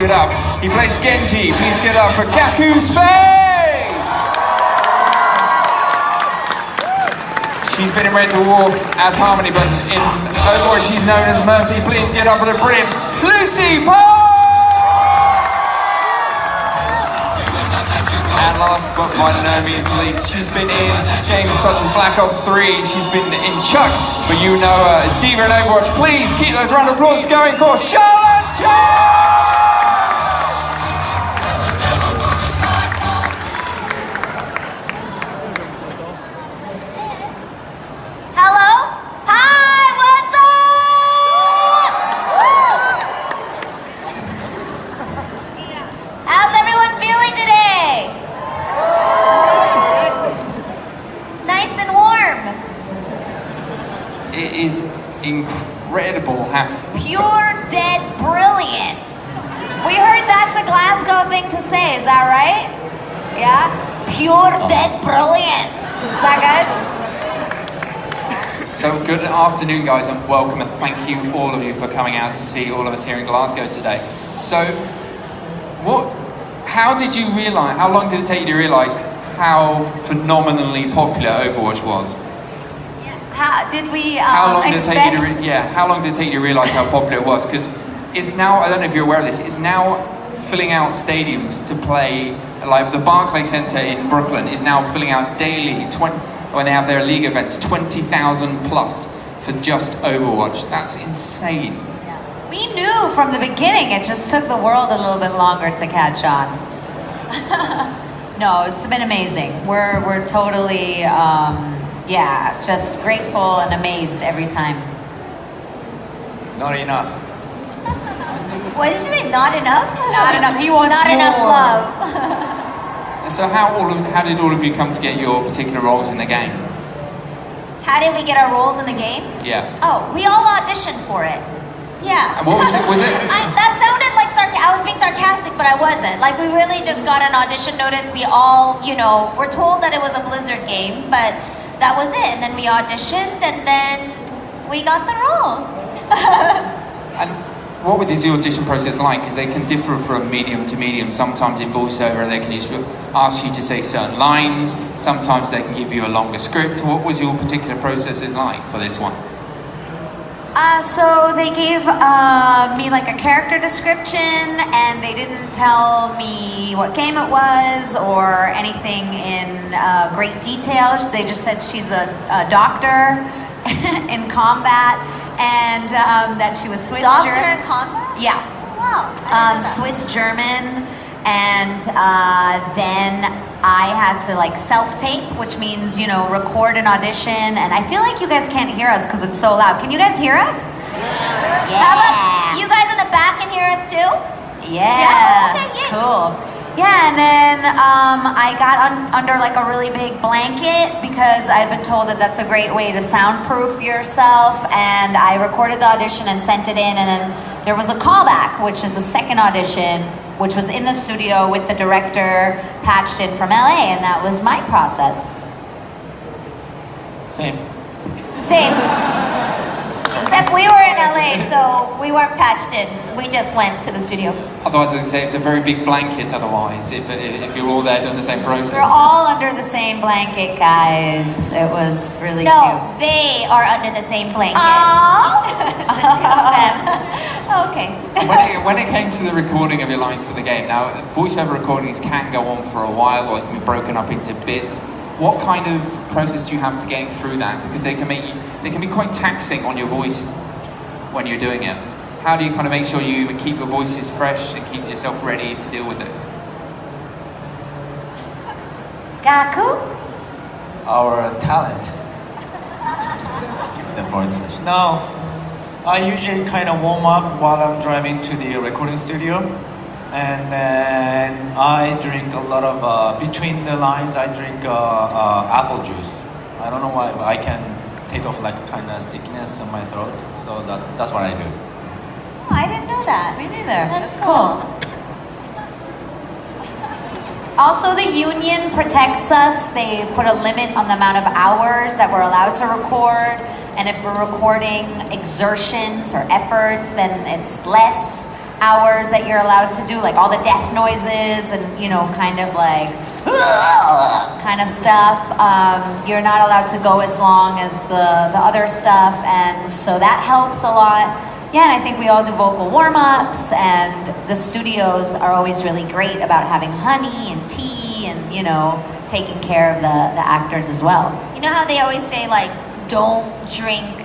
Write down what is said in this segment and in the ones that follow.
It up. He plays Genji. Please get up for Gaku Space! She's been in Red Dwarf as Harmony, but in Overwatch she's known as Mercy. Please get up for the brilliant Lucie Pohl! And last but by no means least, she's been in games such as Black Ops 3. She's been in Chuck, but you know her as D.Va in Overwatch. Please keep those round of applause going for Charlet Chung! It is incredible how... Pure, dead, brilliant. We heard that's a Glasgow thing to say, is that right? Yeah? Pure, dead, brilliant. Is that good? So good afternoon, guys, and welcome, and thank you, all of you, for coming out to see all of us here in Glasgow today. So, how did you realise, how long did it take you to realise how phenomenally popular Overwatch was? How did we how long did it take you to how long did it take you to realise how popular it was? Because it's now, I don't know if you're aware of this, it's now filling out stadiums to play, like the Barclays Centre in Brooklyn is now filling out daily, when they have their league events, 20,000 plus for just Overwatch. That's insane. Yeah. We knew from the beginning, it just took the world a little bit longer to catch on. No, it's been amazing. We're totally, yeah, just grateful and amazed every time. Not enough. What did you say? Not enough? Not enough. He wants not more. Enough love. And so how did all of you come to get your particular roles in the game? How did we get our roles in the game? Yeah. Oh, we all auditioned for it. Yeah. And what was it? That sounded like I was being sarcastic, but I wasn't. Like, we really just got an audition notice. We all, you know, were told that it was a Blizzard game, but that was it. And then we auditioned, and then we got the role. And what was the audition process like? Because they can differ from medium to medium. Sometimes in voiceover, they can just ask you to say certain lines. Sometimes they can give you a longer script. What was your particular processes like for this one? So they gave me like a character description, and they didn't tell me what game it was or anything in great detail. They just said she's a doctor in combat, and that she was Swiss. Doctor in combat? Yeah. Wow. Swiss German, and then I had to like self-tape, which means, you know, record an audition, and I feel like you guys can't hear us because it's so loud. Can you guys hear us? Yeah. How about you guys in the back can hear us too? Yeah. Okay, yeah. Cool. Yeah, and then I got under like a really big blanket because I'd been told that that's a great way to soundproof yourself, and I recorded the audition and sent it in, and then there was a callback, which is a second audition, which was in the studio with the director patched in from LA, and that was my process. Same. Except we were in LA, so we weren't patched in. We just went to the studio. Otherwise, I would say it's a very big blanket. Otherwise, if you're all there doing the same process. We're all under the same blanket, guys. It was really cute. No, they are under the same blanket. Aww. The two of them. Okay. When it came to the recording of your lines for the game, now voiceover recordings can go on for a while, or they can be broken up into bits. What kind of process do you have to getting through that? Because they can be quite taxing on your voice when you're doing it. How do you kind of make sure you keep your voices fresh and keep yourself ready to deal with it? Gaku? Our talent. Keep the voice fresh. No, I usually kind of warm up while I'm driving to the recording studio, and then I drink a lot of, between the lines, I drink apple juice. I don't know why, but I can take off like kind of stickiness in my throat, so that's what I do. Oh, I didn't know that. Me neither. That's cool. Also, the union protects us. They put a limit on the amount of hours that we're allowed to record, and if we're recording exertions or efforts, then it's less hours that you're allowed to do, like all the death noises and, you know, kind of like kind of stuff. You're not allowed to go as long as the other stuff, and so that helps a lot. Yeah, and I think we all do vocal warm-ups, and the studios are always really great about having honey and tea and, you know, taking care of the actors as well. You know how they always say, like, don't drink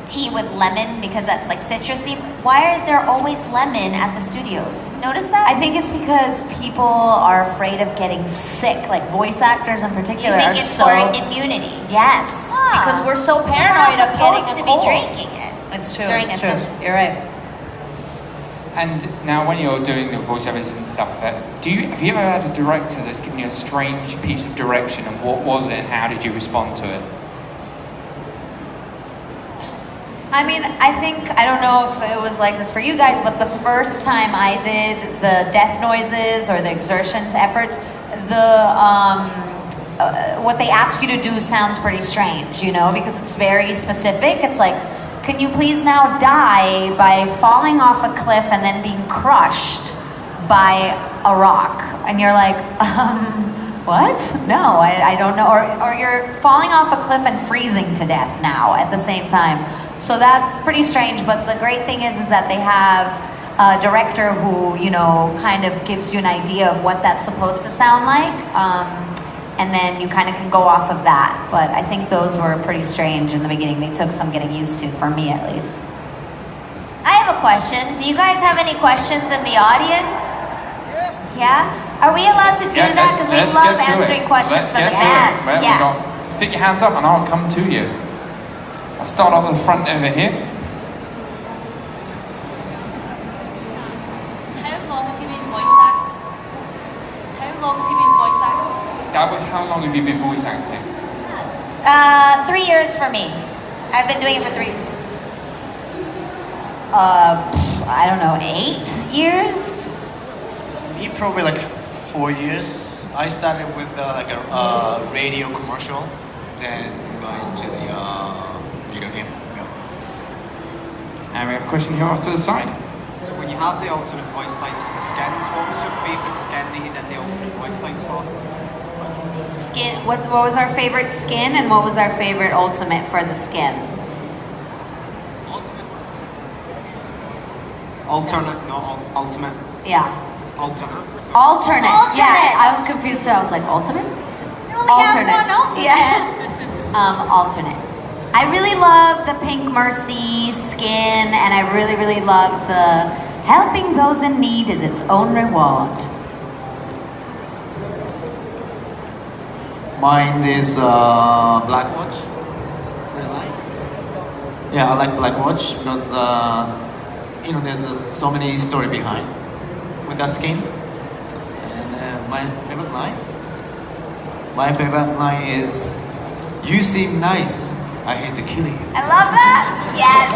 tea with lemon because that's like citrusy? Why is there always lemon at the studios? Notice that? I think it's because people are afraid of getting sick, like voice actors in particular. You think it's so, for immunity? Yes, because we're so We're paranoid not of getting supposed a to cold. be drinking it. It's true. During It's a true. session. You're right. And now, when you're doing the voiceovers and stuff, have you ever had a director that's given you a strange piece of direction, and what was it, and how did you respond to it? I mean, I don't know if it was like this for you guys, but the first time I did the death noises or the exertions efforts, what they ask you to do sounds pretty strange, you know, because it's very specific. It's like, can you please now die by falling off a cliff and then being crushed by a rock? And you're like, what? No, I don't know. Or you're falling off a cliff and freezing to death now at the same time. So that's pretty strange, but the great thing is that they have a director who, you know, kind of gives you an idea of what that's supposed to sound like, and then you kind of can go off of that. But I think those were pretty strange in the beginning. They took some getting used to, for me at least. I have a question. Do you guys have any questions in the audience? Yeah? Are we allowed to do that? Because we love answering questions from the guests. Yeah. Stick your hands up and I'll come to you. I'll start off at the front over here. How long have you been voice acting? That was how long have you been voice acting? 3 years for me. I've been doing it for 3. I don't know, 8 years? Me, probably like 4 years. I started with like a radio commercial, then going to the video game. Yeah. And we have a question here off to the side. So when you have the alternate voice lines for the skins, what was your favourite skin that you did the alternate voice lines for? Skin. What was our favorite skin, and what was our favorite ultimate for the skin? Alternate, not ultimate. Yeah. Alternate. So Alternate. Alternate. Yeah, I was confused, so I was like, ultimate? You only have one alternate. Yeah. Alternate. I really love the Pink Mercy skin, and I really, really love the helping those in need is its own reward. Mine is Blackwatch. Yeah, I like Blackwatch because you know there's so many story behind with that skin. And my favorite line. My favorite line is, "You seem nice. I hate to kill you." I love that. Yes.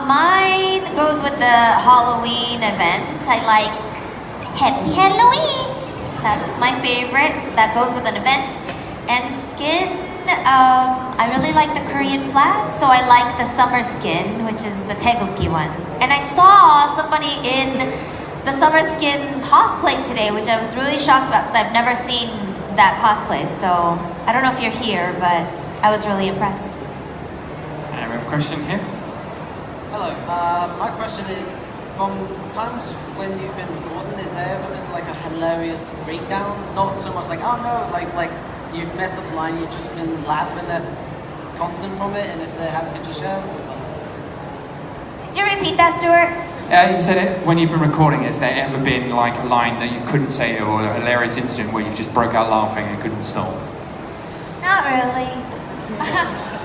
Mine goes with the Halloween event. I like Happy Halloween. That's my favorite. That goes with an event. And skin, I really like the Korean flag, so I like the summer skin, which is the Taegukgi one. And I saw somebody in the summer skin cosplay today, which I was really shocked about because I've never seen that cosplay. So I don't know if you're here, but I was really impressed. And we have a question here. hello. My question is, from times when you've been recording, is there ever been like a hilarious breakdown? Not so much like, oh no, like you've messed up the line, you've just been laughing at constant from it, and if there has, could you share it with us? Did you repeat that, Stuart? You said it, when you've been recording, has there ever been like a line that you couldn't say, or a hilarious incident where you just broke out laughing and couldn't stop? Not really.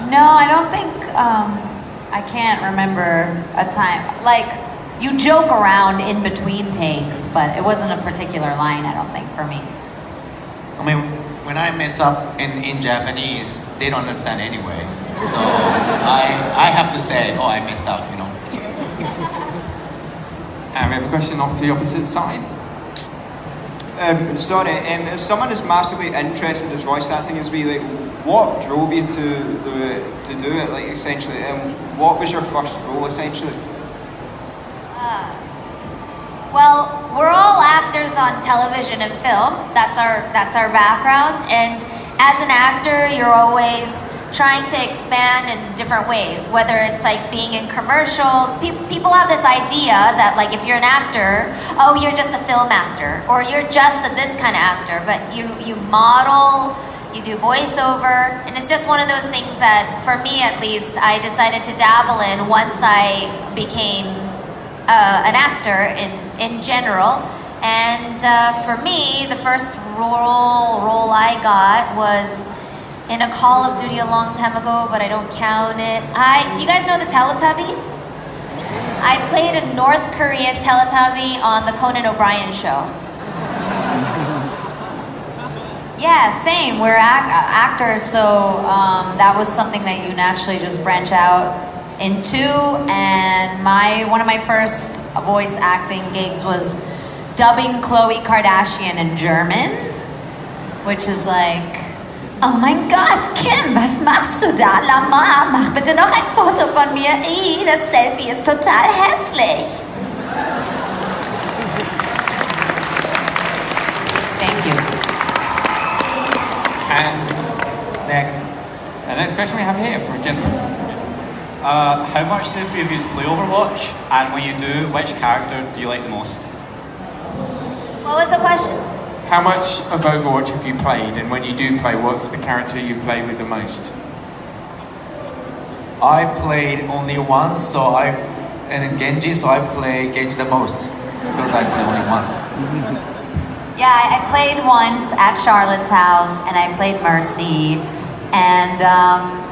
No, I don't think, I can't remember a time. Like, you joke around in between takes, but it wasn't a particular line, I don't think, for me. I mean, when I mess up in Japanese, they don't understand anyway. So I have to say, oh, I messed up, you know. And we have a question off to the opposite side. Sorry, if someone is massively interested in voice acting as me, like, what drove you to do it, like, essentially? What was your first role, essentially? Well, we're all actors on television and film. That's our background. And as an actor, you're always trying to expand in different ways. Whether it's like being in commercials, people have this idea that like if you're an actor, oh, you're just a film actor, or you're just a this kind of actor. But you model, you do voiceover, and it's just one of those things that, for me at least, I decided to dabble in once I became an actor in general. And for me, the first role I got was in a Call of Duty a long time ago, but I don't count it. Do you guys know the Teletubbies? I played a North Korean Teletubby on the Conan O'Brien show. Yeah, same. We're actors, so that was something that you naturally just branch out into. And one of my first voice acting gigs was dubbing Khloe Kardashian in German, which is like, oh mein Gott, Kim, was machst du da? Lama, mach bitte noch ein Foto von mir. Das Selfie ist total hässlich. Thank you. And Next. the next question we have here from a gentleman. How much do the three of you play Overwatch? And when you do, which character do you like the most? What was the question? How much of Overwatch have you played, and when you do play, what's the character you play with the most? I played only once, and in Genji, so I play Genji the most because I play only once. Yeah, I played once at Charlotte's house, and I played Mercy, and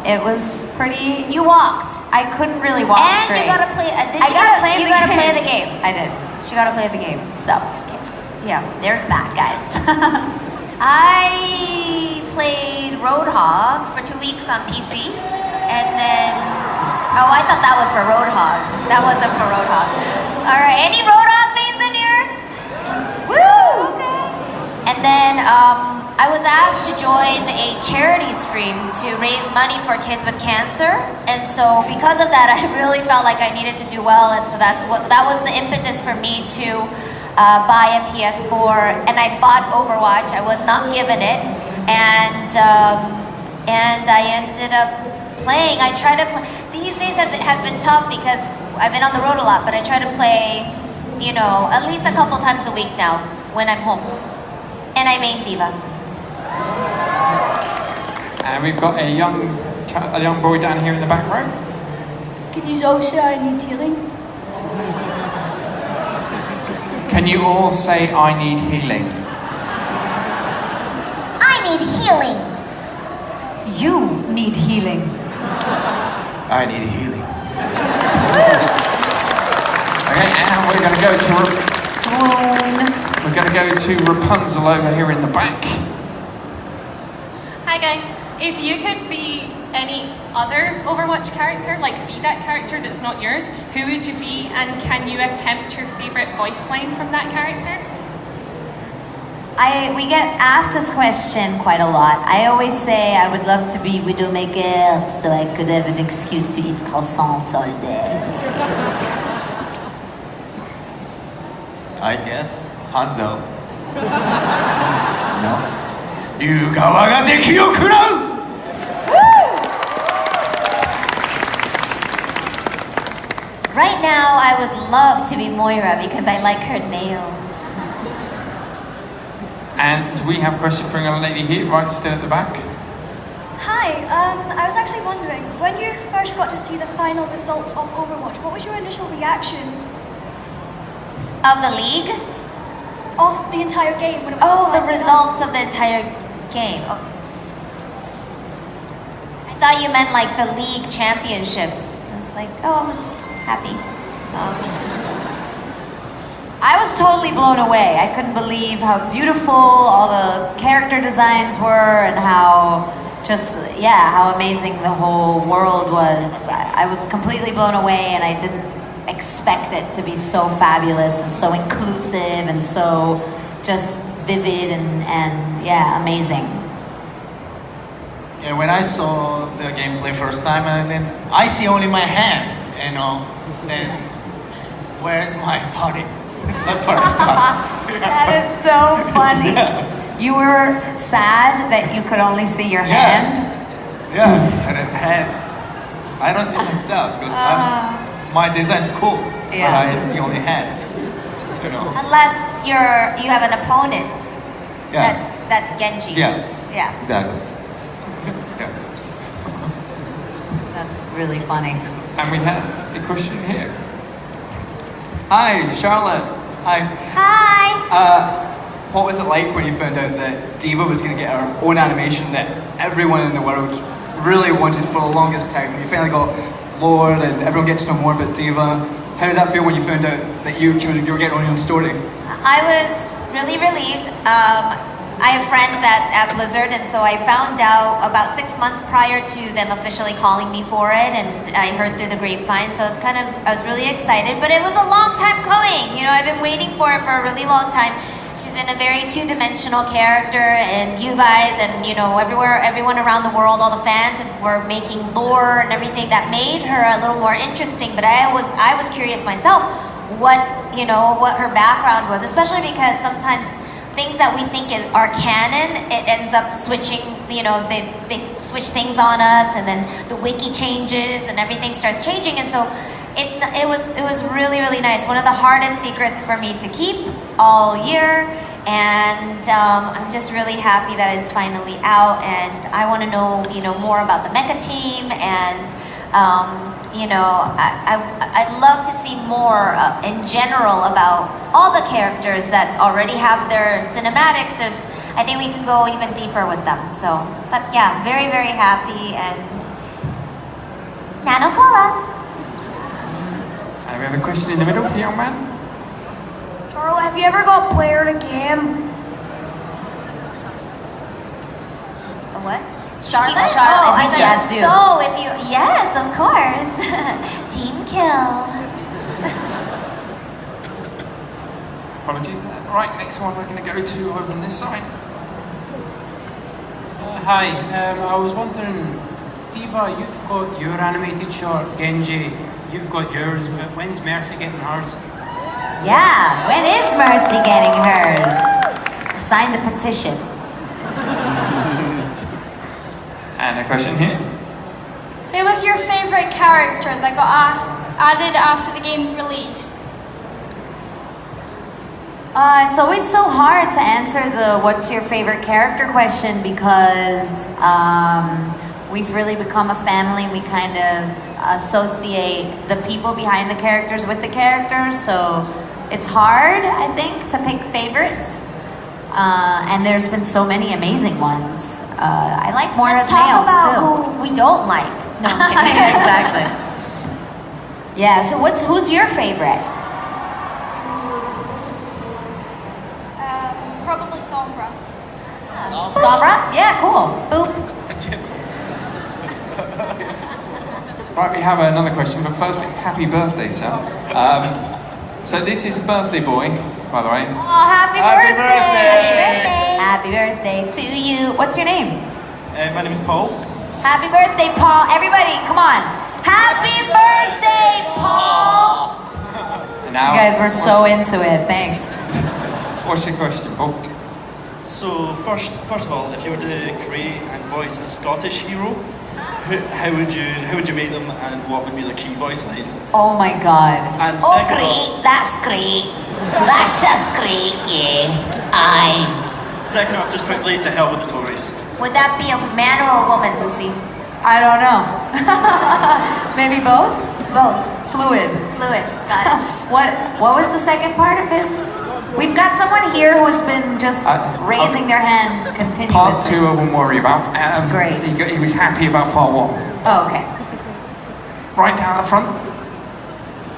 it was pretty. You walked. I couldn't really walk And straight. you gotta play. I gotta play the game. I did. You gotta play the game. So, Yeah. there's that, guys. I played Roadhog for 2 weeks on PC, and then I thought that was for Roadhog. That wasn't for Roadhog. All right, any Roadhog mains in here? Woo! Okay. And then I was asked to join a charity stream to raise money for kids with cancer, and so because of that, I really felt like I needed to do well, and so that was the impetus for me to buy a PS4, and I bought Overwatch. I was not given it, and I ended up playing. I try to play. These days has been tough because I've been on the road a lot, but I try to play, at least a couple times a week now when I'm home. And I main D.Va. And we've got a young boy down here in the back row. Can you all say I need healing? Can you all say, I need healing? I need healing. You need healing. I need healing. Okay, and we're going to go to Swoon. We're going to go to Rapunzel over here in the back. Hi guys, if you could be any other Overwatch character, like be that character that's not yours, who would you be, and can you attempt your favourite voice line from that character? We get asked this question quite a lot. I always say I would love to be Widowmaker so I could have an excuse to eat croissants all day. I guess Hanzo. No. 龍川が敵を食らう Right now, I would love to be Moira because I like her nails. And we have a question from a lady here, right still at the back. Hi, I was actually wondering, when you first got to see the final results of Overwatch, what was your initial reaction Of the league? of the entire game when it was Oh, the finally results of the entire game. Oh. I thought you meant like the league championships. I was like, I was happy. I was totally blown away. I couldn't believe how beautiful all the character designs were and how how amazing the whole world was. I was completely blown away, and I didn't expect it to be so fabulous and so inclusive and so just vivid and amazing. Yeah, when I saw the gameplay first time, and then I see only my hand, then where's my body? That is so funny. You were sad that you could only see your hand? Yeah, and then hand. I don't see myself because my design's cool, but I see only hand. You know. Unless you have an opponent. Yeah. That's Genji. Yeah. Yeah. Exactly. Yeah. That's really funny. And we have a question here. Hi, Charlotte. Hi. Hi. What was it like when you found out that D.Va was going to get her own animation that everyone in the world really wanted for the longest time? You finally got lore and everyone gets to know more about D.Va. How did that feel when you found out that you were getting on your own story? I was really relieved. I have friends at Blizzard, and so I found out about 6 months prior to them officially calling me for it, and I heard through the grapevine, so I was really excited, but it was a long time coming. You know, I've been waiting for it for a really long time. She's been a very two-dimensional character, and you guys and, you know, everyone around the world, all the fans were making lore and everything that made her a little more interesting, but I was curious myself what her background was, especially because sometimes things that we think are canon, it ends up switching, you know, they switch things on us, and then the wiki changes and everything starts changing, and so it was really, really nice. One of the hardest secrets for me to keep all year, and I'm just really happy that it's finally out, and I want to know, you know, more about the mecha team, and you know, I'd love to see more in general about all the characters that already have their cinematics. I think we can go even deeper with them. So, but yeah, very, very happy, and Nano Cola. And we have a question in the middle for the young man. Charlotte, have you ever got player in a game? A what? Charlotte? Charlotte, I think thought yes, so. If you, yes, of course. Team kill. Apologies. Right, next one we're going to go to over on this side. Hi, I was wondering, D.Va, you've got your animated short, Genji, you've got yours, but when's Mercy getting hers? Yeah, when is Mercy getting hers? Sign the petition. And a question here. Who was your favourite character that got added after the game's release? It's always so hard to answer the what's your favorite character question because we've really become a family. We kind of associate the people behind the characters with the characters, so it's hard, I think, to pick favorites. And there's been so many amazing ones. I like more Let's as males talk about too. who we don't like. No, I'm kidding. Yeah, exactly. Yeah. So who's your favorite? Probably Sombra. Sombra? Yeah, cool. Boop. Right, we have another question, but firstly, happy birthday, sir. So this is a birthday boy, by the way. Oh, happy birthday! Happy birthday to you. What's your name? My name is Paul. Happy birthday, Paul. Everybody, come on. Happy birthday, Paul! And now, You guys were so into it. Thanks. what's your question, Paul? So first of all, if you were to create and voice a Scottish hero, how would you make them, and what would be the key voice line? Oh my God. And Oh, second great. That's great. That's just great. Yeah. Second off, just quickly, to hell with the Tories. Would that be a man or a woman, Lucy? I don't know. Maybe both? Both. Fluid. Fluid. Got it. What was the second part of his? We've got someone here who's been just raising their hand continuously. Part 2 I won't worry about. Great. He was happy about part 1. Oh, okay. Right down the front.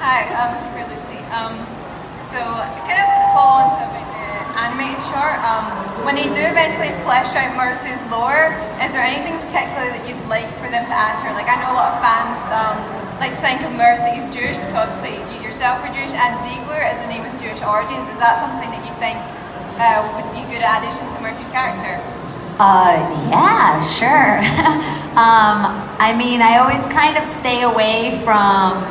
Hi, this is for Lucy. So, kind of follow on to about the animated short. When you do eventually flesh out Mercy's lore, is there anything particular that you'd like for them to add to her? Like, I know a lot of fans like to think of Mercy as Jewish because obviously you yourself are Jewish, and Ziegler is a name with Jewish origins. Is that something that you think would be a good addition to Mercy's character? Yeah, sure. I mean, I always kind of stay away from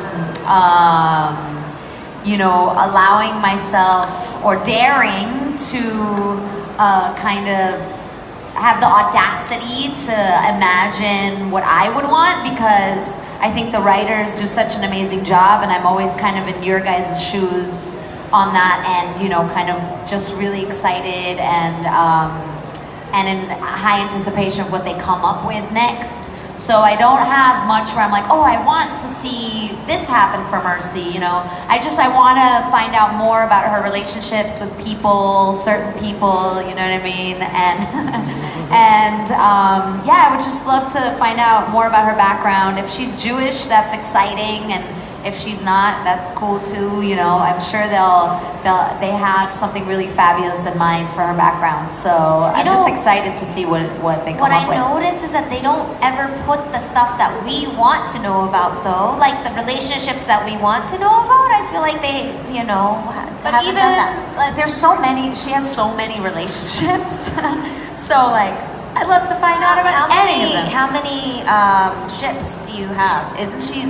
you know, allowing myself or daring to kind of have the audacity to imagine what I would want, because I think the writers do such an amazing job, and I'm always kind of in your guys' shoes on that end, you know, kind of just really excited and in high anticipation of what they come up with next. So I don't have much where I'm like, oh, I want to see this happen for Mercy, you know. I want to find out more about her relationships with people, certain people, you know what I mean? And yeah, I would just love to find out more about her background. If she's Jewish, that's exciting, and if she's not, that's cool too, you know. I'm sure they have something really fabulous in mind for her background. So I'm just excited to see what they come up with. What I notice is that they don't ever put the stuff that we want to know about, though. Like the relationships that we want to know about, I feel like they, you know, haven't done that. Like, there's so many, she has so many relationships. So like, I'd love to find out about any of them. How many ships do you have? Isn't she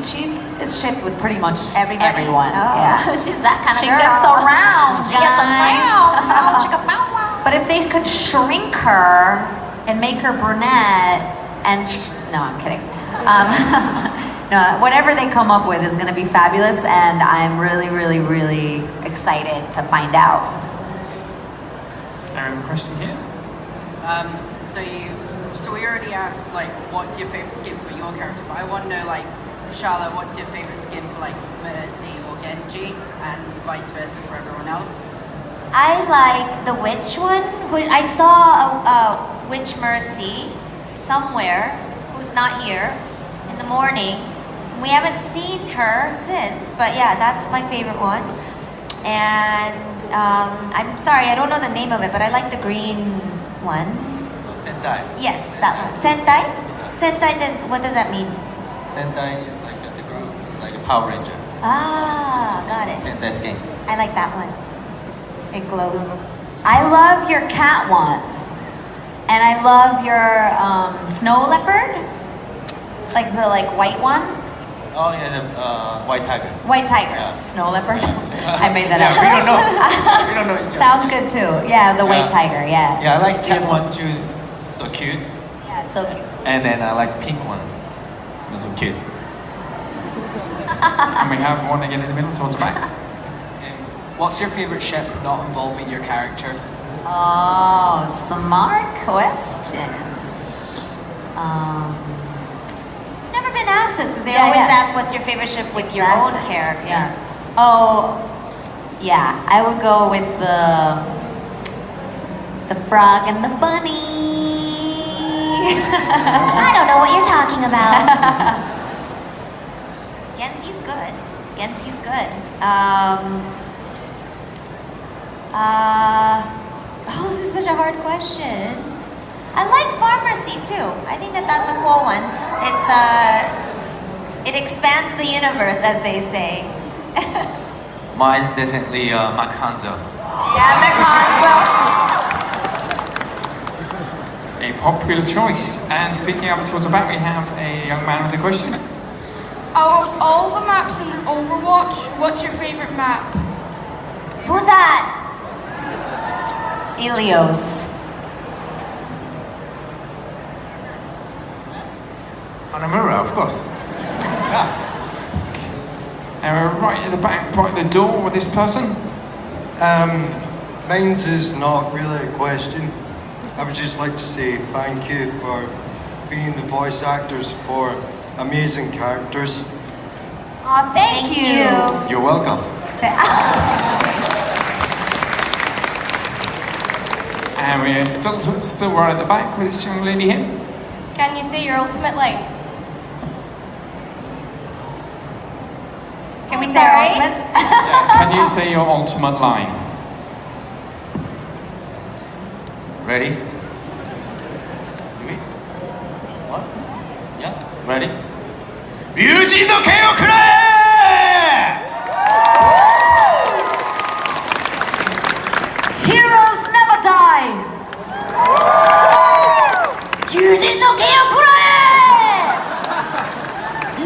is shipped with pretty much everybody? Everyone. Oh, yeah. She's that kind of she girl. Gets around, She gets around. But if they could shrink her and make her brunette and no, I'm kidding. No, whatever they come up with is going to be fabulous, and I'm really, really, really excited to find out. I have a question here. So we already asked, like, what's your favorite skin for your character, but I want to know, like, Charlotte, what's your favorite skin for, like, Mercy or Genji, and vice versa for everyone else? I like the witch one. I saw a witch Mercy somewhere who's not here in the morning. We haven't seen her since, but yeah, that's my favorite one. And I'm sorry, I don't know the name of it, but I like the green one. Sentai. Yes, that one. Sentai? Sentai, then what does that mean? Sentai is like the group. It's like a Power Ranger. Ah, got it. Sentai skin. I like that one. It glows. I love your cat one. And I love your snow leopard. Like the white one. Oh yeah, the white tiger. White tiger. Yeah. Snow leopard. I made that up. We don't know. We don't know each other. Sounds good too. Yeah, the white tiger. Yeah. Yeah, I like pink one too. So cute. Yeah, so cute. And then I like pink one. It's so cute. And we have one again in the middle towards the back. What's your favorite ship not involving your character? Oh, smart question. Never been asked this because they always ask what's your favorite ship with your own character. Yeah. Oh, yeah. I would go with the frog and the bunny. I don't know what you're talking about. Genji's good. Genji's good. Oh, this is such a hard question. I like Pharmacy too. I think that's a cool one. It expands the universe, as they say. Mine's definitely Makanzo. Yeah, Makanzo. A popular choice. And speaking up towards the back, we have a young man with a question. Out of all the maps in Overwatch, what's your favorite map? Who's that? Helios. Hanamura, of course. Yeah. And we're right at the back, right at the door with this person. Mine's is not really a question. I would just like to say thank you for being the voice actors for amazing characters. Oh, thank you. You're welcome. And we're still right at the back with this young lady here. Can you say your ultimate line? Can we say our ultimate? Can you say your ultimate line? Ready? What? Yeah? Ready? 友人の剣をくれ! Heroes never die! 友人の剣をくれ!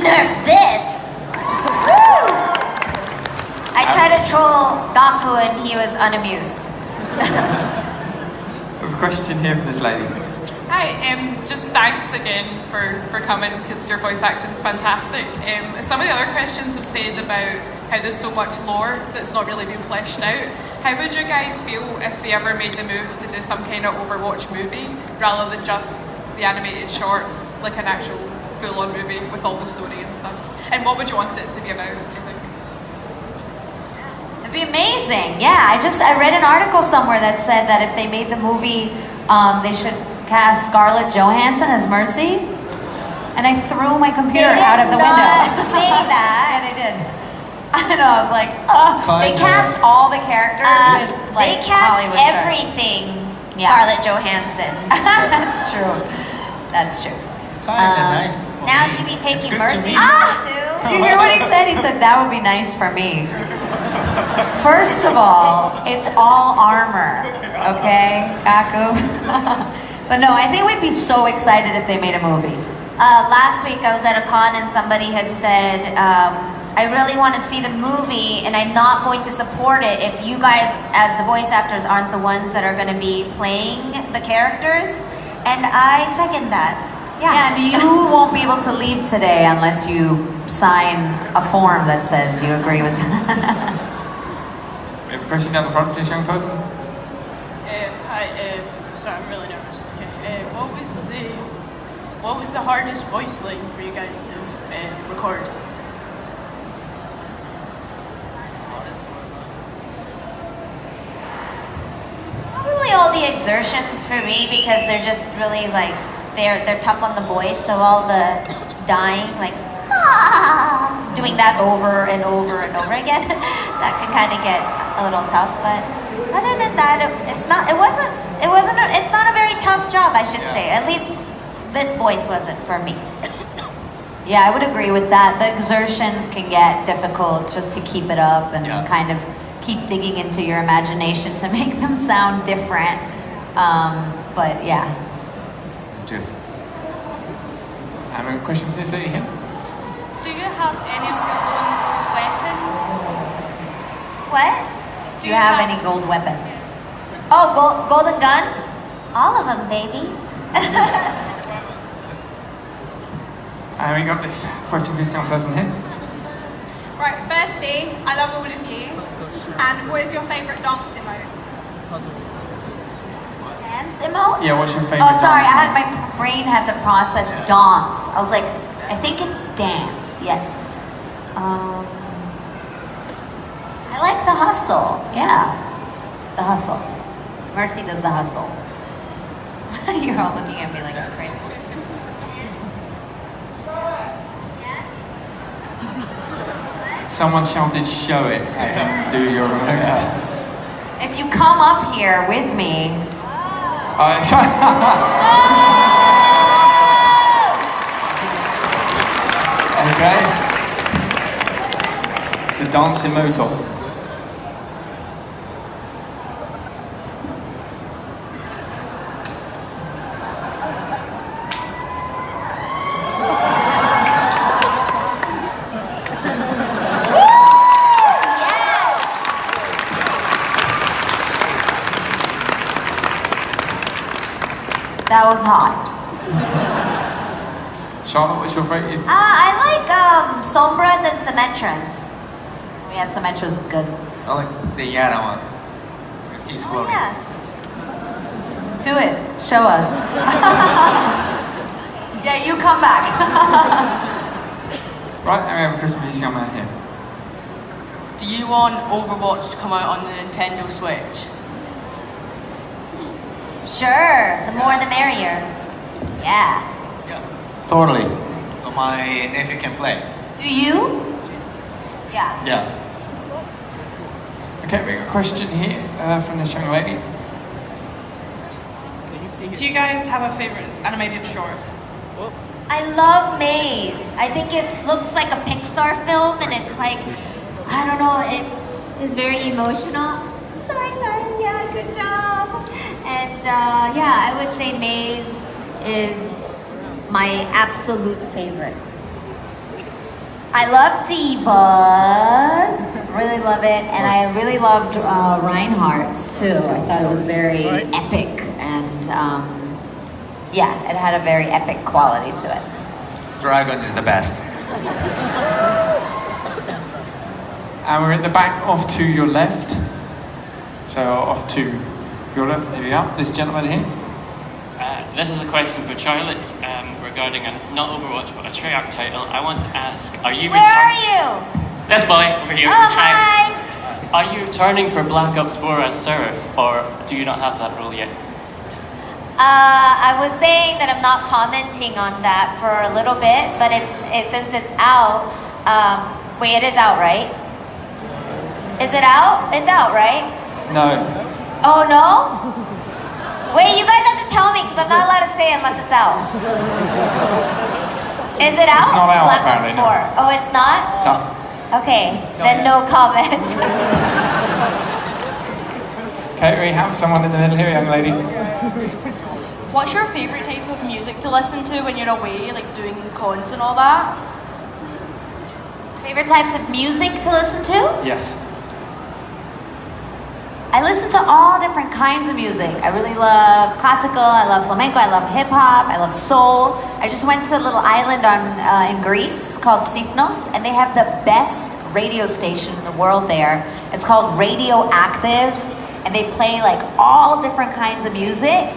Nerf this! I try to Gaku and he was unamused. We have a question here from this lady. Hi, just thanks again for coming because your voice acting is fantastic. Some of the other questions have said about how there's so much lore that's not really been fleshed out. How would you guys feel if they ever made the move to do some kind of Overwatch movie rather than just the animated shorts, like an actual full-on movie with all the story and stuff? And what would you want it to be about, do you think? It'd be amazing. Yeah, I read an article somewhere that said that if they made the movie, they should cast Scarlett Johansson as Mercy. And I threw my computer out of the window. Say that. Yeah, they did. I know. I was like, they cast all the characters with like they cast Hollywood stars. everything. Charlet Johansson. That's true. That's true. Nice. Now she'd be taking Mercy too. Did you hear what he said? He said that would be nice for me. First of all, it's all armor, okay, Gaku? But no, I think we'd be so excited if they made a movie. Last week I was at a con and somebody had said, I really want to see the movie and I'm not going to support it if you guys, as the voice actors, aren't the ones that are going to be playing the characters. And I second that. Yeah, and you won't be able to leave today unless you sign a form that says you agree with that. We have a question down the front, please, young person. Hi, sorry, I'm really nervous. Okay, what was the hardest voice line for you guys to record? Probably all the exertions for me because they're just really like they're tough on the voice. So all the dying, like doing that over and over and over again, that can kind of get a little tough. But other than that, it's not a very tough job, I should say. At least this voice wasn't for me. Yeah, I would agree with that. The exertions can get difficult just to keep it up and kind of keep digging into your imagination to make them sound different. But yeah. I have a question for this lady here. Do you have any of your own gold weapons? What? Do you have any gold weapons? Oh, golden guns? All of them, baby. We got this question for this young person here. Right, firstly, I love all of you. And what is your favourite dance emote? Dance emote? Yeah, what's your favourite Oh, sorry, dance my brain had to process dance. I was like, I think it's dance, yes. I like the hustle, yeah. The hustle. Mercy does the hustle. You're all looking at me like I'm crazy. Someone shouted, show it, as in do your remote. If you come up here with me... Okay. It's a dance emote off. That was hot. Charlotte, what's your favourite? I like sombras and symmetras. Yeah, symmetras is good. I like the Yana one. He's floating. Do it. Show us. Yeah, you come back. Right, and we have a question for this young man here. Do you want Overwatch to come out on the Nintendo Switch? Sure, the more the merrier. Yeah. Totally. So my nephew can play. Do you? Yeah. Yeah. Okay, we got a question here from this young lady. Do you guys have a favourite animated short? I love Maze. I think it looks like a Pixar film and it's like, I don't know, it is very emotional. Sorry, yeah, good job. And yeah, I would say Maze is my absolute favorite. I love D.Vas. Really love it. And I really loved Reinhardt's too. I thought it was very epic. And yeah, it had a very epic quality to it. Dragon is the best. And we're at the back, off to your left. So off to your left, there we are. This gentleman here. This is a question for Charlet regarding not Overwatch but a Treyarch title. I want to ask, are you Where are you? This boy over here. Oh, hi. Are you returning for Black Ops 4 as Seraph, or do you not have that role yet? I was saying that I'm not commenting on that for a little bit, but since it's out, wait, it is out, right? Is it out? It's out, right? No. Oh, no? Wait, you guys have to tell me, because I'm not allowed to say it unless it's out. Is it out? It's not out, Black apparently, Ops 4. no. Oh, it's not? No. Okay, then no comment. Okay, we have someone in the middle here, young lady. What's your favourite type of music to listen to when you're away, like doing cons and all that? Favorite types of music to listen to? Yes. I listen to all different kinds of music. I really love classical, I love flamenco, I love hip hop, I love soul. I just went to a little island in Greece called Sifnos, and they have the best radio station in the world there. It's called Radioactive, and they play like all different kinds of music.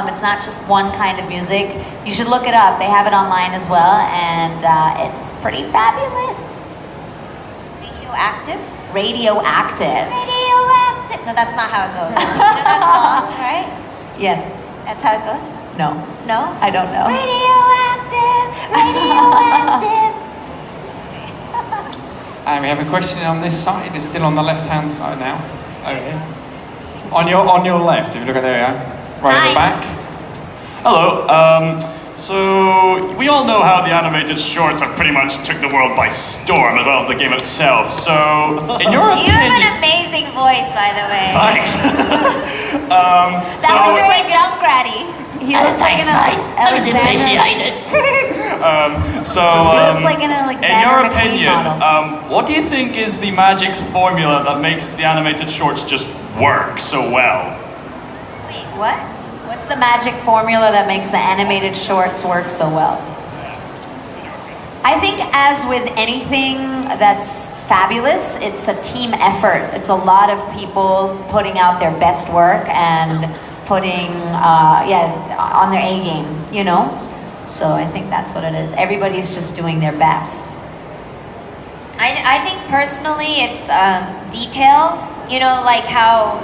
It's not just one kind of music. You should look it up. They have it online as well, and it's pretty fabulous. Radioactive? Radioactive. Radioactive. No, that's not how it goes. You know that song, right? Yes. That's how it goes? No. No? I don't know. Radioactive, radioactive. And we have a question on this side. It's still on the left-hand side now. Over here. On your left, if you look at there, right at the back. Hello. So we all know how the animated shorts have pretty much took the world by storm, as well as the game itself. So, in your You have an amazing voice, by the way. thanks. That was very Junkratty. He looks like an Alexander. He looks like an Alexander in your McQueen opinion, model. what do you think is the magic formula that makes the animated shorts just work so well? Wait, what? What's the magic formula that makes the animated shorts work so well? I think as with anything that's fabulous, it's a team effort. It's a lot of people putting out their best work and putting, on their A game, you know? So I think that's what it is. Everybody's just doing their best. I think personally it's detail. You know, like how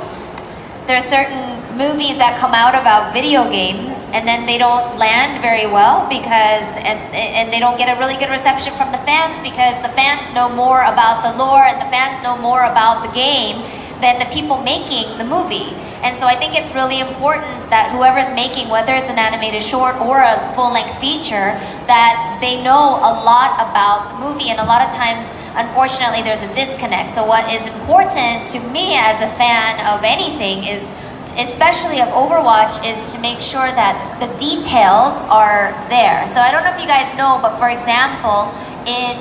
there's certain movies that come out about video games and then they don't land very well because and they don't get a really good reception from the fans because the fans know more about the lore and the fans know more about the game than the people making the movie. And so I think it's really important that whoever's making, whether it's an animated short or a full-length feature, that they know a lot about the movie. And a lot of times, unfortunately, there's a disconnect. So what is important to me as a fan of anything is, especially of Overwatch, is to make sure that the details are there. So I don't know if you guys know, but for example, in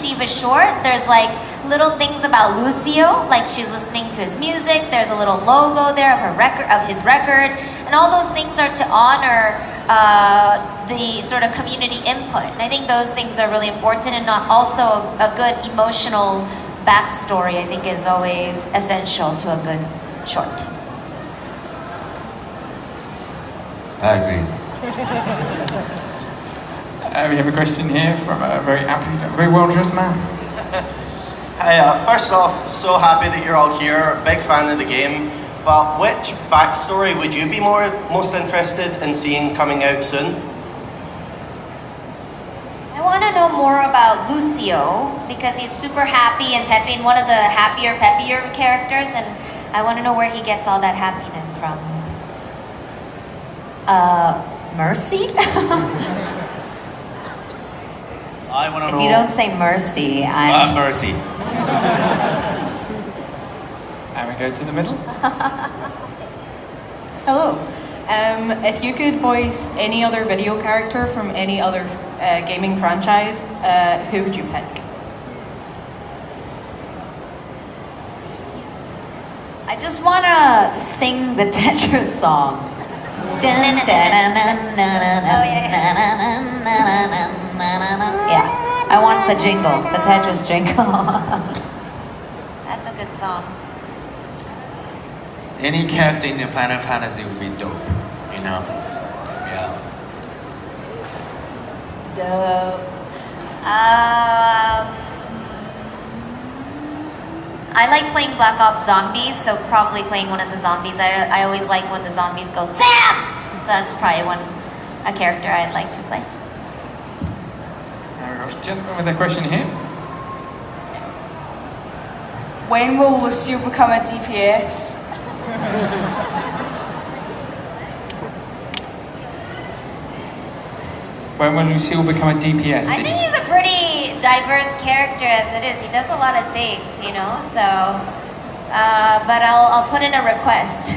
D.Va short, there's like little things about Lucio, like she's listening to his music. There's a little logo there of his record, and all those things are to honor the sort of community input. And I think those things are really important, and also a good emotional backstory. I think is always essential to a good short. I agree. We have a question here from a very well-dressed man. Hey, first off, so happy that you're all here. Big fan of the game. But which backstory would you be most interested in seeing coming out soon? I want to know more about Lucio because he's super happy and peppy and one of the peppier characters, and I want to know where he gets all that happiness from. Mercy? I want to know. If you don't say mercy, I'm... Mercy. And we go to the middle. Hello. If you could voice any other video character from any other gaming franchise, who would you pick? I just want to sing the Tetris song. Yeah, I want the jingle, the Tetris jingle. That's a good song. Any character in Final Fantasy would be dope, you know? Yeah. Dope. I like playing Black Ops Zombies, so probably playing one of the zombies. I always like when the zombies go, Sam! So that's probably a character I'd like to play. Gentleman with a question here. When will Lucie become a DPS? When will Lucille become a DPS? I think he's a pretty diverse character as it is. He does a lot of things, you know, so... but I'll put in a request.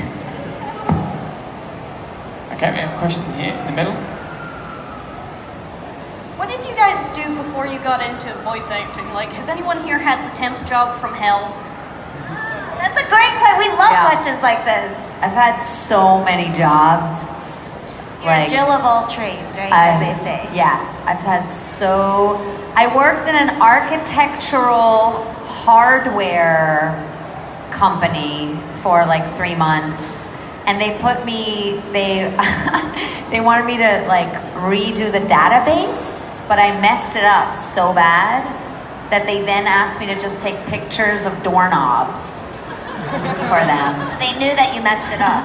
Okay, we have a question here in the middle. What did you guys do before you got into voice acting? Like, has anyone here had the temp job from hell? That's a great question. We love questions like this. I've had so many jobs. It's You're a Jill of all trades, right? As they say. Yeah, I've had I worked in an architectural hardware company for like 3 months, and they they wanted me to like redo the database, but I messed it up so bad that they then asked me to just take pictures of doorknobs for them. They knew that you messed it up.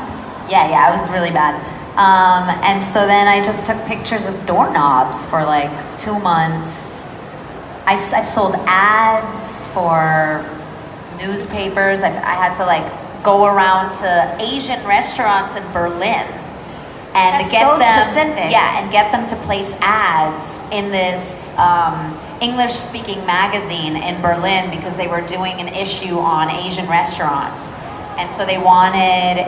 Yeah, it was really bad. And so then I just took pictures of doorknobs for like 2 months. I've sold ads for newspapers. I had to like go around to Asian restaurants in Berlin and That's get so them, specific. and get them to place ads in this English-speaking magazine in Berlin because they were doing an issue on Asian restaurants. And so they wanted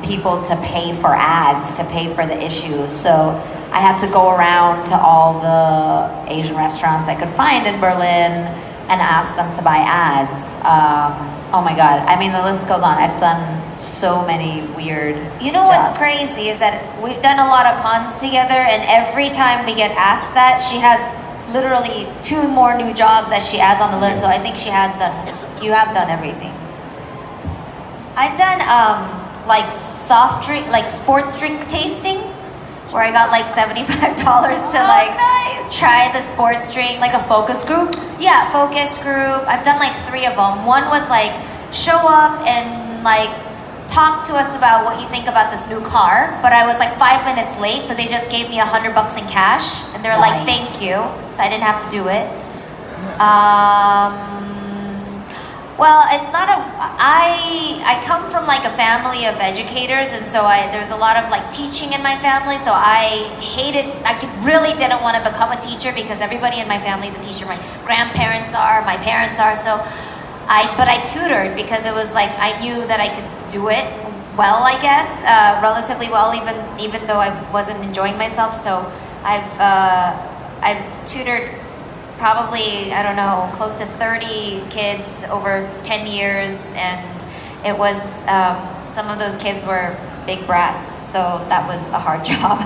people to pay for ads, to pay for the issue. So I had to go around to all the Asian restaurants I could find in Berlin and ask them to buy ads. Oh my God, I mean, the list goes on. I've done so many weird You know jobs. what's crazy is that we've done a lot of cons together, and every time we get asked that, she has literally 2 more new jobs that she adds on the list. So I think you have done everything. I've done like soft drink, like sports drink tasting, where I got like $75 to try the sports drink. Like a focus group? Yeah, focus group. I've done like 3 of them. One was like show up and like talk to us about what you think about this new car. But I was like 5 minutes late, so they just gave me $100 in cash, and they're like, "Thank you," so I didn't have to do it. Well, it's not I come from like a family of educators, and so there's a lot of like teaching in my family, so I really didn't want to become a teacher because everybody in my family is a teacher. My grandparents are, my parents are, but I tutored because it was like, I knew that I could do it well, I guess, relatively well, even though I wasn't enjoying myself, so I've tutored probably, I don't know, close to 30 kids over 10 years, and it was, some of those kids were big brats, so that was a hard job.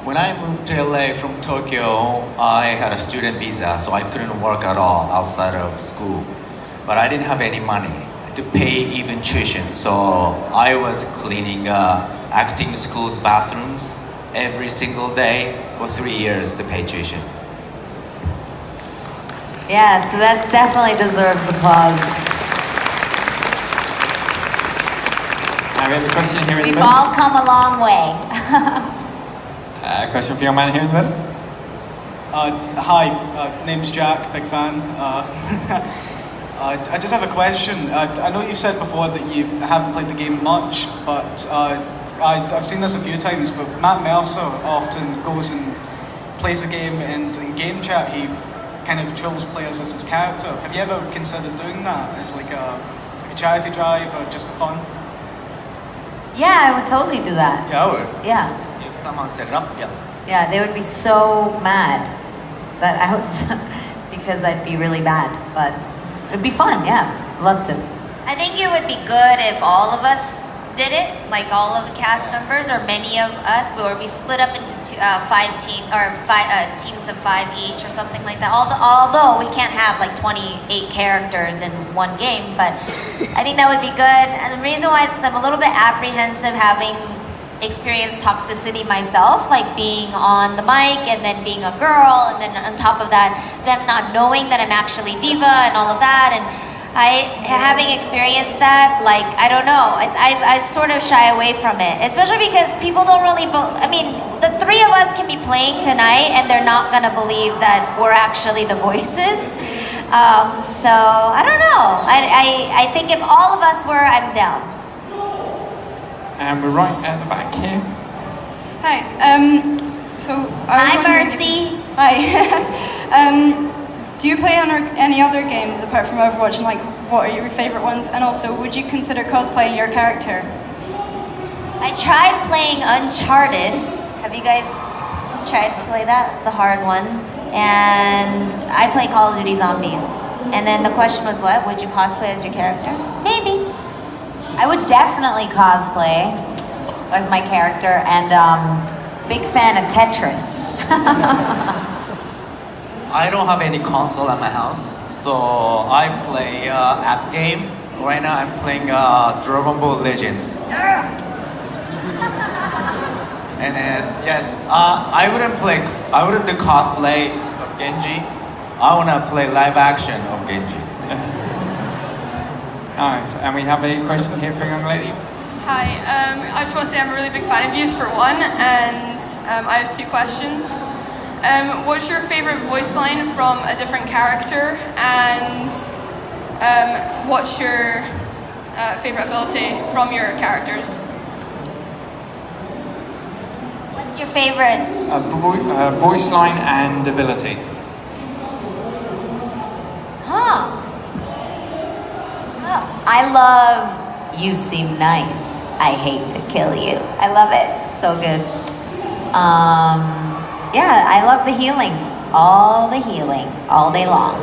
When I moved to LA from Tokyo, I had a student visa, so I couldn't work at all outside of school. But I didn't have any money to pay even tuition, so I was cleaning acting school's bathrooms every single day for 3 years to pay tuition. Yeah, so that definitely deserves applause. We have a question here in the We've middle. all come a long way. A question for your man here in the middle. Hi, name's Jack, big fan. I just have a question. I know you've said before that you haven't played the game much, but I've seen this a few times, but Matt Mercer often goes and plays the game, and in game chat he kind of trolls players as his character. Have you ever considered doing that as like a charity drive or just for fun? Yeah, I would totally do that. Yeah, I would. Yeah. If someone set it up, yeah. Yeah, they would be so mad that I was, because I'd be really bad. But it'd be fun, yeah. Love to. I think it would be good if all of us did it, like all of the cast members or many of us, where we split up into teams of 5 each or something like that. Although we can't have like 28 characters in one game, but I think that would be good. And the reason why is because I'm a little bit apprehensive having experienced toxicity myself, like being on the mic and then being a girl, and then on top of that, them not knowing that I'm actually D.Va and all of that. And having experienced that, like, I don't know, I sort of shy away from it, especially because people don't really, I mean, the three of us can be playing tonight and they're not gonna believe that we're actually the voices. So, I don't know. I think if all of us were, I'm down. And we're right at the back here. Hi, Hi, Mercy. Hi. Do you play on any other games apart from Overwatch, and like, what are your favorite ones? And also, would you consider cosplaying your character? I tried playing Uncharted. Have you guys tried to play that? It's a hard one. And I play Call of Duty Zombies. And then the question was what? Would you cosplay as your character? Maybe. I would definitely cosplay as my character, and big fan of Tetris. I don't have any console at my house, so I play app game. Right now I'm playing Dragon Ball Legends. And then, yes, I wouldn't do cosplay of Genji. I wanna play live action of Genji. Nice, and we have a question here for a young lady. Hi, I just want to say I'm a really big fan of you for one, and I have 2 questions. What's your favorite voice line from a different character, and what's your favorite ability from your characters? What's your favorite? Voice line and ability. Huh. I love You Seem Nice. I hate to kill you. I love it. So good. Yeah, I love the healing. All the healing, all day long.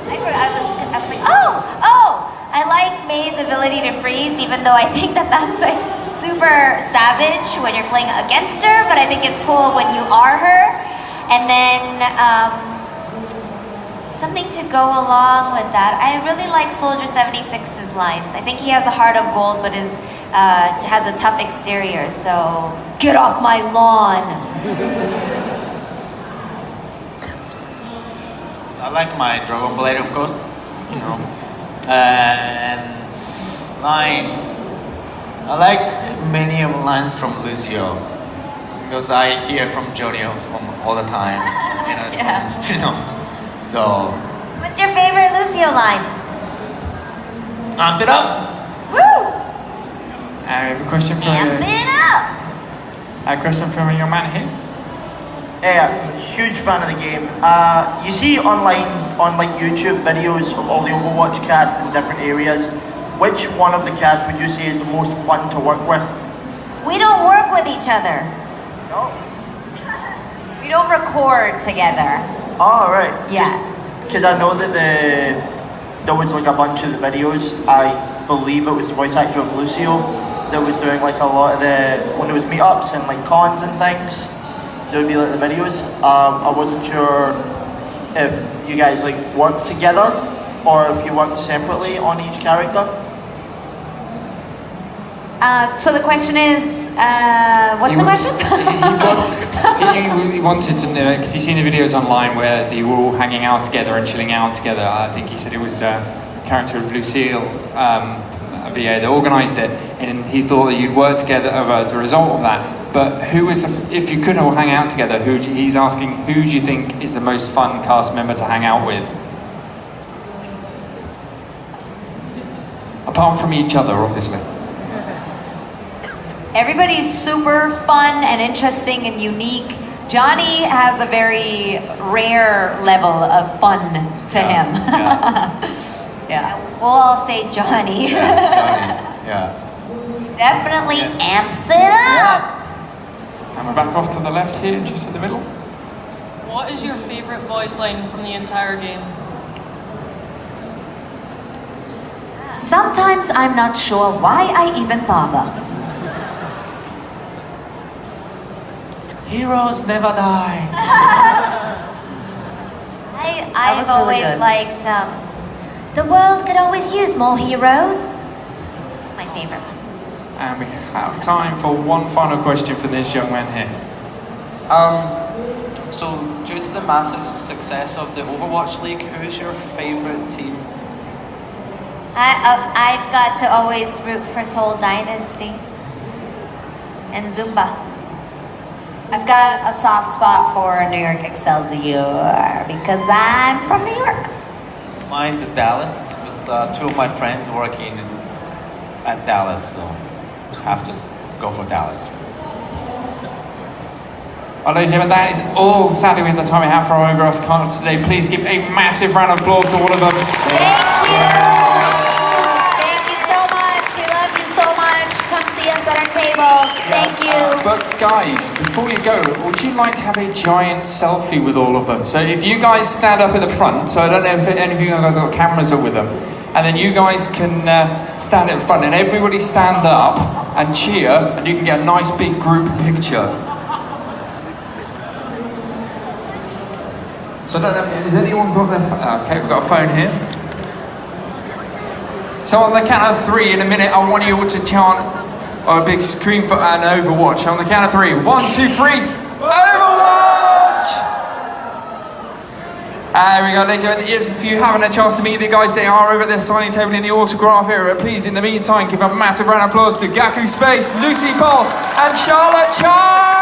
I was like, oh! I like May's ability to freeze, even though I think that's like super savage when you're playing against her, but I think it's cool when you are her. And then, something to go along with that. I really like Soldier 76's lines. I think he has a heart of gold, but has a tough exterior, so get off my lawn. I like my Dragon Blade, of course, you know. And I like many of the lines from Lucio, because I hear from Jonio from all the time, you know. Yeah. You know. So. What's your favorite Lucio line? Amp it up. Woo! We have a question from Amp it up. A question from a young man here. Yeah, I'm a huge fan of the game. You see online on like YouTube videos of all the Overwatch cast in different areas. Which one of the cast would you say is the most fun to work with? We don't work with each other. No. We don't record together. Oh, right. Yeah. Because I know that there was like a bunch of the videos. I believe it was the voice actor of Lucio that was doing like a lot of when there was meetups and like cons and things. There would be like the videos. I wasn't sure if you guys like worked together or if you worked separately on each character. So the question is, what's the question? He wanted to know, because he's seen the videos online where you were all hanging out together and chilling out together. I think he said it was a character of Lucille's VA that organised it, and he thought that you'd work together as a result of that. But if you could all hang out together, he's asking, who do you think is the most fun cast member to hang out with? Apart from each other, obviously. Everybody's super fun and interesting and unique. Johnny has a very rare level of fun to him. Yeah. We'll all say Johnny. Yeah. Definitely amps it up. And we're back off to the left here, just in the middle. What is your favourite voice line from the entire game? Sometimes I'm not sure why I even bother. Heroes never die. I've always liked the world could always use more heroes. It's my favorite one. And we have time for one final question for this young man here. So due to the massive success of the Overwatch League, who's your favourite team? I've got to always root for Seoul Dynasty and Zumba. I've got a soft spot for New York Excelsior because I'm from New York. Mine's Dallas, with two of my friends working at Dallas, so have to go for Dallas. Well, ladies and gentlemen, that is all sadly with the time we have for our Overwatch conference today. Please give a massive round of applause to all of them. Thank you. Thank you so much. We love you so much. Come see us at our tables. Thank you. But guys, before you go, would you like to have a giant selfie with all of them? So if you guys stand up at the front, so I don't know if any of you guys have got cameras up with them, and then you guys can stand at the front and everybody stand up and cheer, and you can get a nice big group picture. So I don't know, has anyone got their phone? Okay, we've got a phone here. So on the count of 3 in a minute, I want you all to chant a big scream for an Overwatch. On the count of 3, 1, 2, 3, Overwatch! There we go, ladies and gentlemen. If you haven't had a chance to meet the guys, they are over at their signing table in the autograph area. Please, in the meantime, give a massive round of applause to Gaku Space, Lucie Pohl, and Charlet Chung!